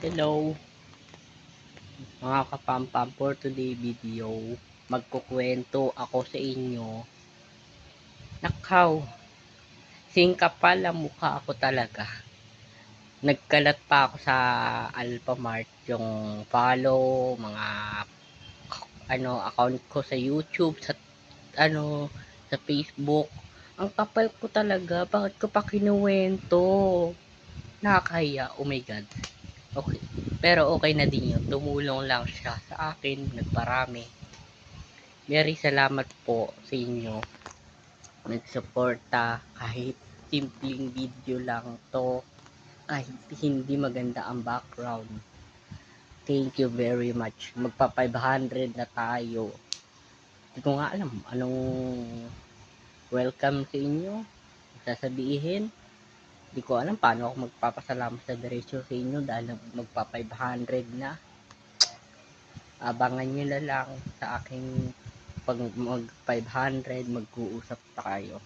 Hello mga kapampam, for today video, magkukwento ako sa inyo. Nakaw, singkapal ang mukha ako talaga. Nagkalat pa ako sa Alphamart yung follow, mga account ko sa YouTube, sa sa Facebook. Ang kapal ko talaga, bakit ko pa kinuwento? Nakakahiya, oh my god. Okay. Pero okay na din yun. Tumulong lang siya sa akin. Nagparami. Very salamat po sa inyo. Nagsuporta kahit simpleng video lang to. Kahit hindi maganda ang background. Thank you very much. Magpa 500 na tayo. Hindi ko nga alam anong welcome sa inyo. Sasabihin. Hindi ko alam paano ako magpapasalamat sa diretso sa inyo dahil magpa 500 na. Abangan nyo na lang sa aking pag mag 500 mag-uusap tayo.